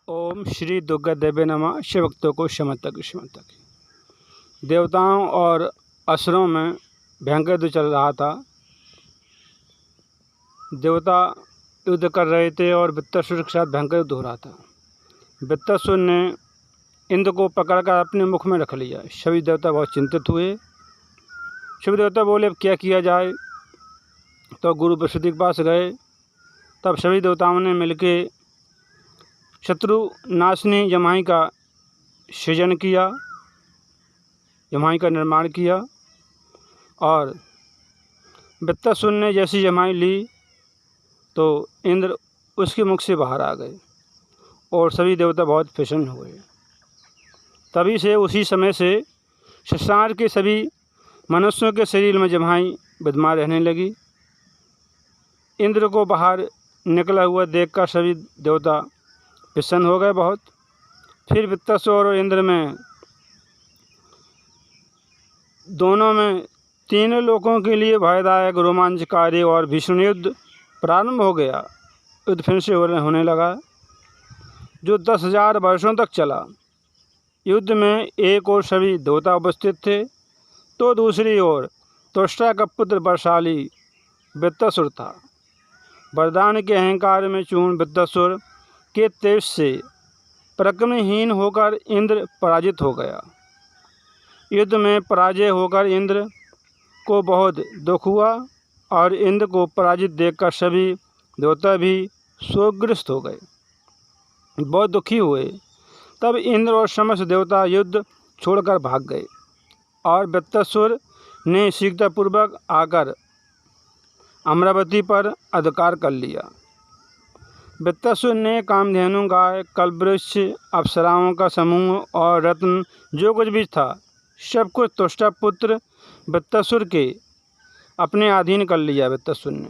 ओम श्री दुर्गा देवी नमः। शिव भक्तों को क्षमता की। देवताओं और असुरों में भयंकर युद्ध चल रहा था। देवता युद्ध कर रहे थे और वृत्तासुर के साथ भयंकर युद्ध हो रहा था। वृत्तासुर ने इंद्र को पकड़कर अपने मुख में रख लिया। सभी देवता बहुत चिंतित हुए। सभी देवता बोले अब क्या किया जाए, तो गुरु बृहस्पति के पास गए। तब सभी देवताओं ने मिलकर शत्रु नाशनी जमाई का सृजन किया, जमाई का निर्माण किया। और वृत्तासुर ने जैसी जमाई ली तो इंद्र उसके मुख से बाहर आ गए और सभी देवता बहुत प्रसन्न हुए। तभी से उसी समय से संसार के सभी मनुष्यों के शरीर में जमाई विद्यमान रहने लगी। इंद्र को बाहर निकला हुआ देखकर सभी देवता प्रसन्न हो गए बहुत। फिर वृत्तासुर और इंद्र में दोनों में तीनों लोगों के लिए भयदायक, रोमांचकारी और भीषण युद्ध प्रारंभ हो गया। युद्ध फिर से होने लगा जो 10,000 वर्षों तक चला। युद्ध में एक ओर सभी देवता उपस्थित थे तो दूसरी ओर त्वष्टा का पुत्र बलशाली वृत्तासुर था। वरदान के अहंकार में चूर्ण वृत्तासुर के तेज से पराक्रमहीन होकर इंद्र पराजित हो गया। युद्ध में पराजय होकर इंद्र को बहुत दुख हुआ और इंद्र को पराजित देखकर सभी देवता भी शोकग्रस्त हो गए, बहुत दुखी हुए। तब इंद्र और समस्त देवता युद्ध छोड़कर भाग गए और वृत्तासुर ने शीघ्रतापूर्वक आकर अमरावती पर अधिकार कर लिया। वृत्तासुर ने कामधेनु, गाय, कल्पवृक्ष, अप्सराओं का समूह और रत्न जो कुछ भी था सब कुछ त्वष्टा पुत्र वृत्तासुर के अपने अधीन कर लिया। वृत्तासुर ने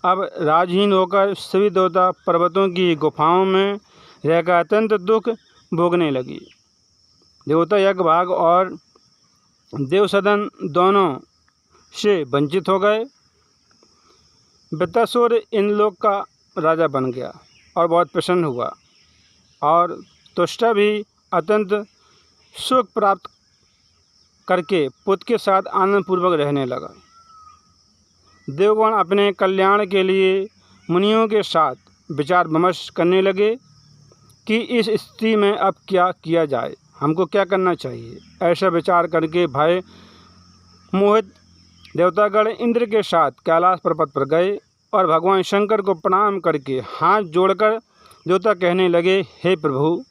अब राजहीन होकर सभी देवता पर्वतों की गुफाओं में रहकर अत्यंत दुख भोगने लगी। देवता यज्ञ भाग और देवसदन दोनों से वंचित हो गए। वृत्तासुर इंद्रलोक का राजा बन गया और बहुत प्रसन्न हुआ और त्वष्टा भी अत्यंत सुख प्राप्त करके पुत्र के साथ आनंदपूर्वक रहने लगा। देवगण अपने कल्याण के लिए मुनियों के साथ विचार विमर्श करने लगे कि इस स्थिति में अब क्या किया जाए, हमको क्या करना चाहिए। ऐसा विचार करके भय मोहित देवतागण इंद्र के साथ कैलाश पर्वत पर गए और भगवान शंकर को प्रणाम करके हाथ जोड़कर देवता कहने लगे, हे प्रभु,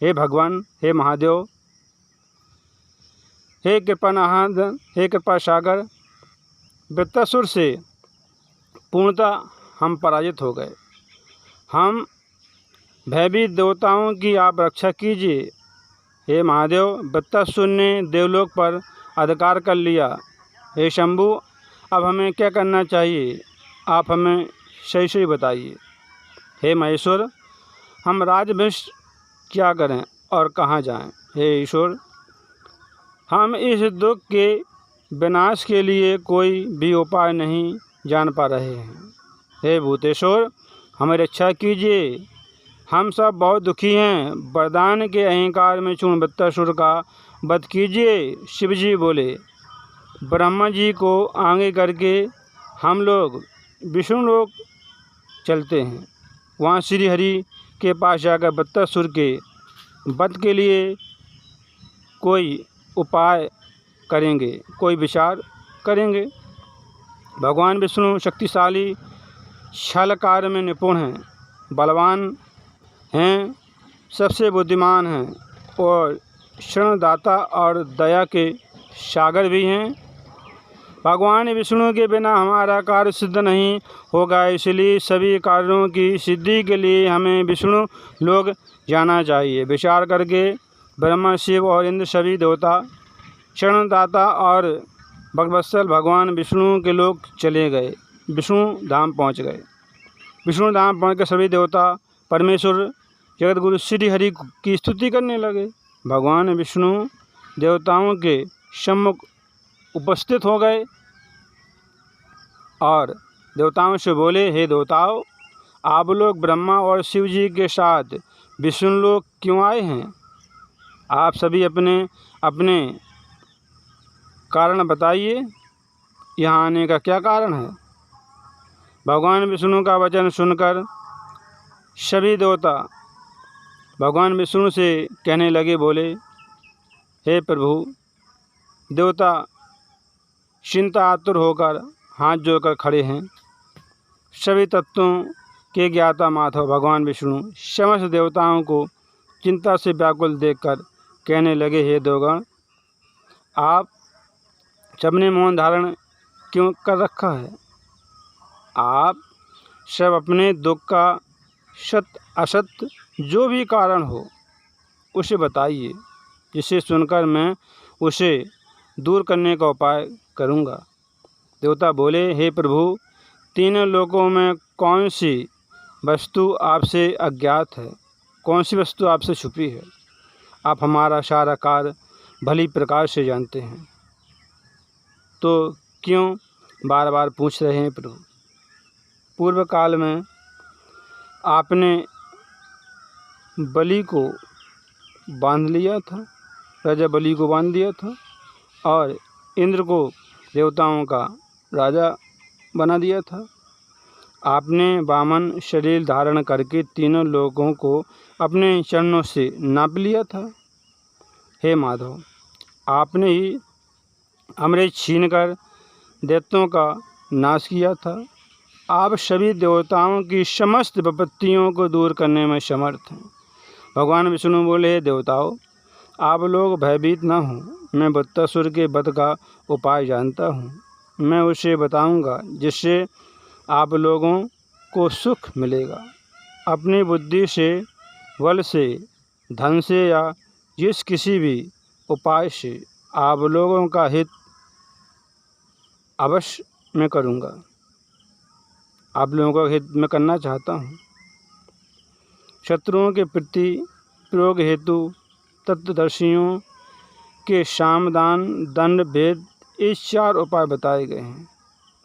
हे भगवान, हे महादेव, हे कृपानाथ, हे कृपा सागर, वृत्तासुर से पूर्णतः हम पराजित हो गए। हम भयभीत देवताओं की आप रक्षा कीजिए। हे महादेव, वृत्तासुर ने देवलोक पर अधिकार कर लिया। हे शंभु, अब हमें क्या करना चाहिए, आप हमें सही सही बताइए। हे महेश्वर, हम राजभिष्ट क्या करें और कहाँ जाएं। हे ईश्वर, हम इस दुख के विनाश के लिए कोई भी उपाय नहीं जान पा रहे हैं। हे भूतेश्वर, हमें रक्षा कीजिए, हम सब बहुत दुखी हैं। वरदान के अहंकार में चूर्ण वृत्तासुर का वध कीजिए। शिव जी बोले, ब्रह्मा जी को आगे करके हम लोग विष्णु लोक चलते हैं। वहाँ श्री हरि के पास जाकर वृत्तासुर के वध के लिए कोई उपाय करेंगे, कोई विचार करेंगे। भगवान विष्णु शक्तिशाली, छल कार्य में निपुण हैं, बलवान हैं, सबसे बुद्धिमान हैं और क्षणदाता और दया के सागर भी हैं। भगवान विष्णु के बिना हमारा कार्य सिद्ध नहीं होगा, इसलिए सभी कार्यों की सिद्धि के लिए हमें विष्णु लोक जाना चाहिए। विचार करके ब्रह्मा, शिव और इंद्र सभी देवता क्षणदाता और भक्तवत्सल भगवान विष्णु के लोक चले गए, विष्णु धाम पहुँच गए। विष्णु धाम पहुँच कर सभी देवता परमेश्वर जगतगुरु श्री हरि की स्तुति करने लगे। भगवान विष्णु देवताओं के सम्मुख उपस्थित हो गए और देवताओं से बोले, हे देवताओं, आप लोग ब्रह्मा और शिव जी के साथ विष्णुलोक क्यों आए हैं? आप सभी अपने अपने कारण बताइए, यहाँ आने का क्या कारण है? भगवान विष्णु का वचन सुनकर सभी देवता भगवान विष्णु से कहने लगे, बोले, हे प्रभु। देवता चिंता आतुर होकर हाथ जोड़कर खड़े हैं। सभी तत्वों के ज्ञाता माधव भगवान विष्णु समस्त देवताओं को चिंता से व्याकुल देखकर कहने लगे, हे देवगण, आप सबने मौन धारण क्यों कर रखा है? आप सब अपने दुख का सत्य असत्य जो भी कारण हो उसे बताइए, जिसे सुनकर मैं उसे दूर करने का उपाय करूँगा। देवता बोले, हे प्रभु, तीनों लोकों में कौन सी वस्तु आपसे अज्ञात है? कौन सी वस्तु आपसे छुपी है? आप हमारा सारा कार्य भली प्रकार से जानते हैं, तो क्यों बार बार पूछ रहे हैं प्रभु? पूर्व काल में आपने बलि को बांध लिया था, राजा बलि को बांध दिया था और इंद्र को देवताओं का राजा बना दिया था। आपने वामन शरीर धारण करके तीनों लोगों को अपने चरणों से नाप लिया था। हे माधव, आपने ही अमृत छीनकर दैत्यों का नाश किया था। आप सभी देवताओं की समस्त विपत्तियों को दूर करने में समर्थ हैं। भगवान विष्णु बोले, हे देवताओं, आप लोग भयभीत न हों। मैं वृत्तासुर के वध का उपाय जानता हूँ। मैं उसे बताऊँगा, जिससे आप लोगों को सुख मिलेगा। अपनी बुद्धि से, बल से, धन से या जिस किसी भी उपाय से आप लोगों का हित अवश्य मैं करूँगा। आप लोगों का हित मैं करना चाहता हूँ। शत्रुओं के प्रति प्रयोग हेतु तत्वदर्शियों के सामदान दंड भेद इस 4 उपाय बताए गए हैं।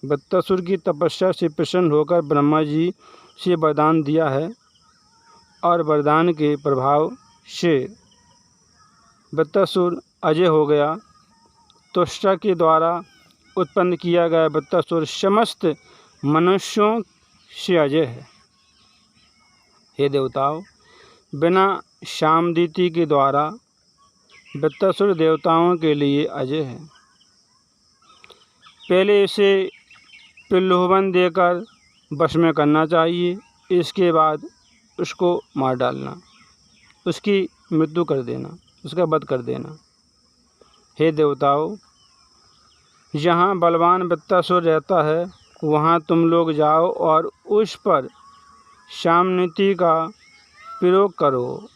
वृत्तासुर की तपस्या से प्रसन्न होकर ब्रह्मा जी से वरदान दिया है और वरदान के प्रभाव से वृत्तासुर अजय हो गया। त्वष्टा के द्वारा उत्पन्न किया गया वृत्तासुर समस्त मनुष्यों से अजय है। हे देवताओं, बिना शामदीति के द्वारा वृत्तासुर देवताओं के लिए अजय है। पहले इसे प्रलोभन देकर वश में करना चाहिए, इसके बाद उसको मार डालना, उसकी मृत्यु कर देना, उसका वध कर देना। हे देवताओं, जहाँ बलवान वृत्तासुर रहता है वहाँ तुम लोग जाओ और उस पर शामनीति का प्रयोग करो,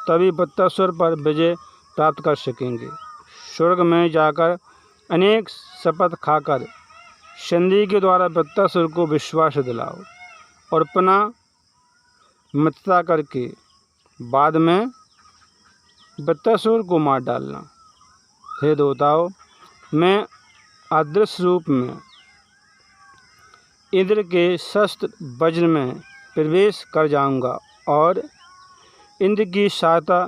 तभी वृत्तासुर पर विजय प्राप्त कर सकेंगे। स्वर्ग में जाकर अनेक शपथ खाकर संधि के द्वारा वृत्तासुर को विश्वास दिलाओ और पुनः मित्रता करके बाद में वृत्तासुर को मार डालना। हे देवताओं, मैं अदृश्य रूप में इंद्र के शस्त्र वज्र में प्रवेश कर जाऊंगा और इंद्र की सहायता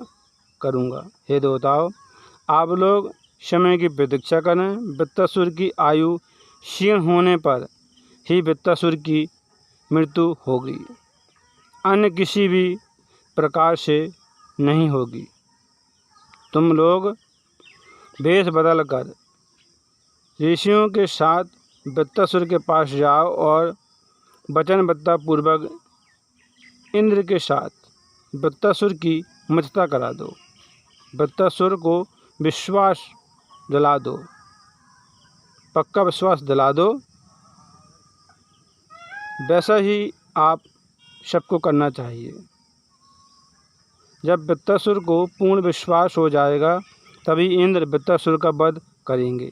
करूंगा। हे देवताओं, आप लोग समय की प्रतीक्षा करें। वृत्तासुर की आयु क्षीण होने पर ही वृत्तासुर की मृत्यु होगी, अन्य किसी भी प्रकार से नहीं होगी। तुम लोग वेश बदल कर ऋषियों के साथ वृत्तासुर के पास जाओ और वचनबद्धता पूर्वक इंद्र के साथ वृत्तासुर की मित्रता करा दो। वृत्तासुर को विश्वास दिला दो, पक्का विश्वास दिला दो। वैसा ही आप सबको करना चाहिए। जब वृत्तासुर को पूर्ण विश्वास हो जाएगा तभी इंद्र वृत्तासुर का वध करेंगे।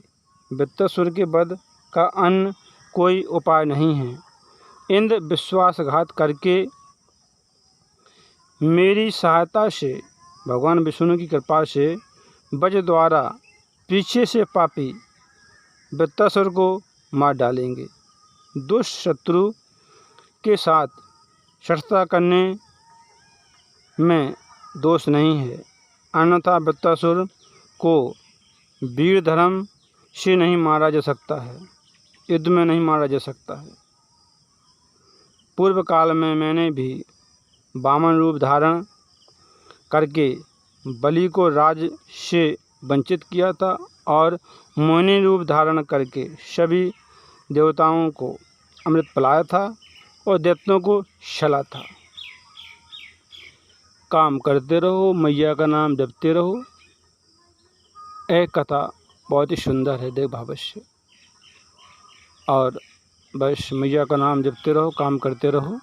वृत्तासुर के वध का अन्य कोई उपाय नहीं है। इंद्र विश्वासघात करके मेरी सहायता से, भगवान विष्णु की कृपा से वज्र द्वारा पीछे से पापी वृत्तासुर को मार डालेंगे। दुष्ट शत्रु के साथ सठता करने में दोष नहीं है, अन्यथा वृत्तासुर को वीर धर्म से नहीं मारा जा सकता है, युद्ध में नहीं मारा जा सकता है। पूर्व काल में मैंने भी वामन रूप धारण करके बलि को राज से वंचित किया था और मोहिनी रूप धारण करके सभी देवताओं को अमृत पिलाया था और दैत्यों को छला था। काम करते रहो, मैया का नाम जपते रहो। एक कथा बहुत ही सुंदर है, देव भविष्य। और बस मैया का नाम जपते रहो, काम करते रहो।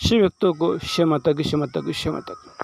शिव भक्तों को शिव माता की, शिव माता की, शिव माता की।